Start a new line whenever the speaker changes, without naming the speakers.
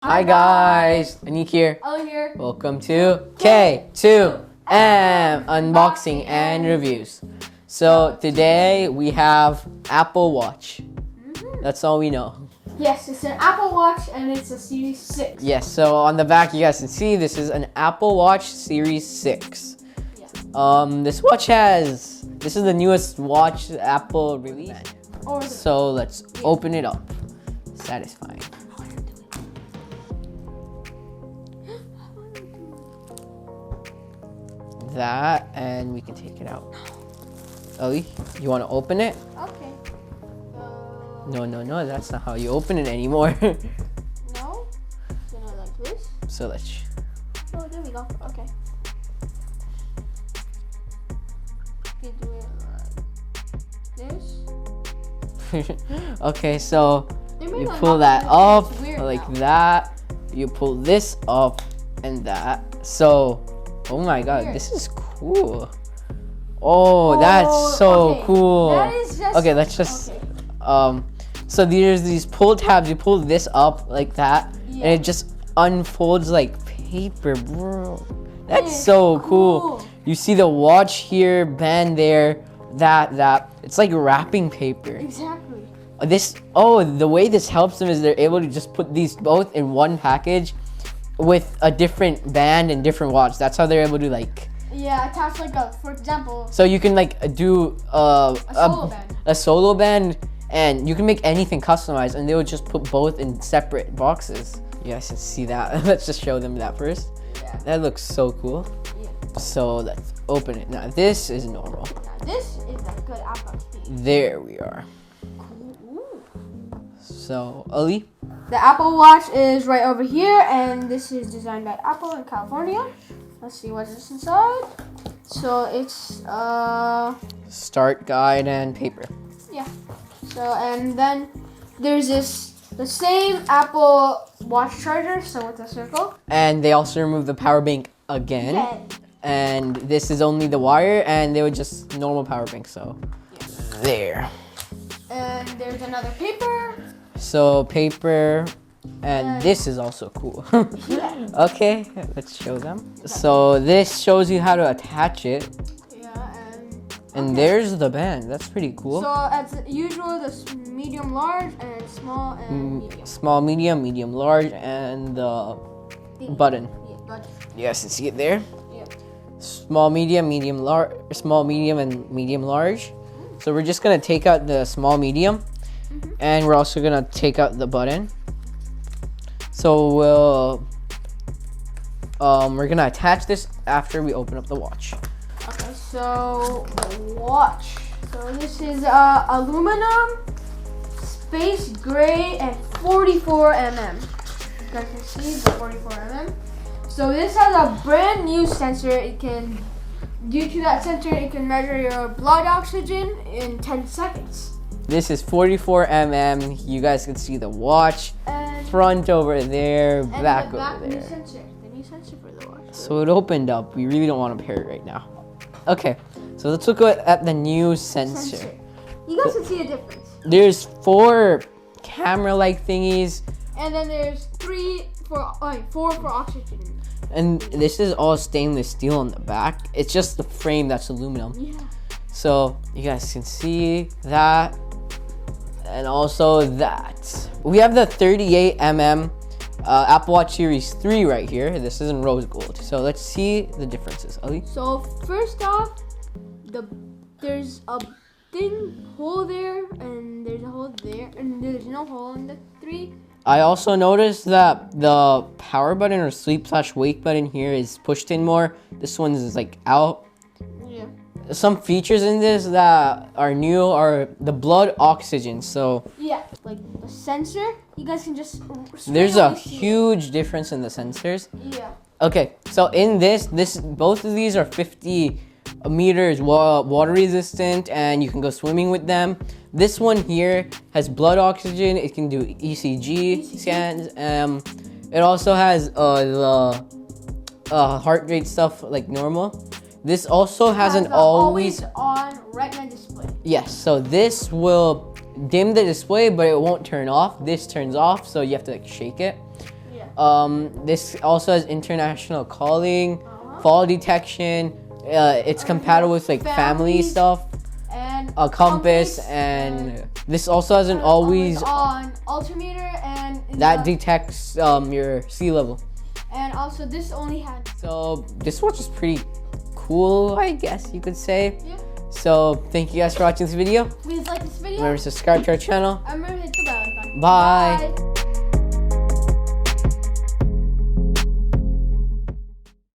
Hi guys, Aniq here.
Ella here.
Welcome to K2M Unboxing and Reviews. So today we have Apple Watch. That's all we know.
Yes, it's an Apple Watch and it's a Series 6.
Yes, so on the back you guys can see this is an Apple Watch Series 6.
Yeah.
This is the newest watch Apple released. So let's open it up. Satisfying. That, and we can take it out. Ellie, you want to open it?
Okay.
No, that's not how you open it anymore.
No? Then I like this.
So let's.
Oh, there we go. Okay. You do it like this.
Okay, so
They made
you
a
pull
lot
that
of
up
it's weird
like
now.
that. You pull this up and that. So, oh my god,
Weird.
this is cool. Oh, that's so
okay.
cool.
That is just
Okay, let's just
okay.
So there's these pull tabs. You pull this up like that,
Yeah.
and it just unfolds like paper, bro. That's
It's
so cool.
cool.
You see the watch here, band there, that. It's like wrapping paper.
Exactly.
The way this helps them is they're able to just put these both in one package with a different band and different watch. That's how they're able to
Yeah, attach like for example,
so you can do a solo band, and you can make anything customized, and they would just put both in separate boxes. You guys can see that. Let's just show them that first.
Yeah.
That looks so cool.
Yeah.
So let's open it. Now this is normal.
Now this is a good Apple key.
There we are.
Ooh.
So Ali,
The Apple Watch is right over here, and this is designed by Apple in California. Let's see what is inside. So it's
start guide and paper.
yeah. So and then there's the same Apple Watch charger, so with a circle.
And they also remove the power bank again. And this is only the wire, and they would just normal power bank. So there.
And there's another paper.
So paper, and this is also cool.
Yeah.
Okay, let's show them. So this shows you how to attach it,
Yeah,
and there's the band. That's pretty cool.
so as usual, the medium, large, and small and medium.
Small, medium, large, and the button.
Yeah, but
You guys can see it there.
yeah.
Small, medium, large, small, medium, and medium, large. So we're just gonna take out the small, medium, and we're also gonna take out the button. So we're gonna attach this after we open up the watch.
Okay, so the watch. So this is aluminum, space gray, and 44 mm. You guys can see the 44 mm. So this has a brand new sensor. Due to that sensor, it can measure your blood oxygen in 10 seconds.
This is 44 mm. You guys can see the watch.
And,
Front over there,
and
back
the back
over
new
there.
sensor. The new sensor for the watch.
So it opened up. We really don't want to pair it right now. Okay, so let's look at the new sensor.
You guys can see the difference.
There's 4 camera-like thingies,
And then there's 4 for oxygen.
and this is all stainless steel on the back. It's just the frame that's aluminum.
Yeah.
So you guys can see that, and also that. We have the 38 mm Apple Watch Series 3 right here. This is in rose gold. So let's see the differences. Ali?
So first off, there's a thin hole there, and there's a hole there, and there's no hole in the 3.
I also noticed that the power button or sleep/wake button here is pushed in more. This one is out.
Yeah.
Some features in this that are new are the blood oxygen. So
Yeah. Like the sensor, you guys can just.
there's a huge difference in the sensors.
Yeah.
Okay, so in this both of these are 50 meters water resistant, and you can go swimming with them. This one here has blood oxygen. It can do ECG scans. It also has the heart rate stuff like normal. This also has an always
on retina display.
Yes, so this will dim the display, but it won't turn off. This turns off, so you have to shake it.
Yeah.
This also has international calling, fall detection. It's compatible with like family stuff,
and
a compass, and this also has an always
on altimeter, and
that detects your sea level.
And also this only had.
So this watch is pretty cool, I guess you could say.
Yeah.
So thank you guys for watching this video.
Please like this video.
Remember to subscribe to our channel.
Remember to hit the bell icon.
Bye.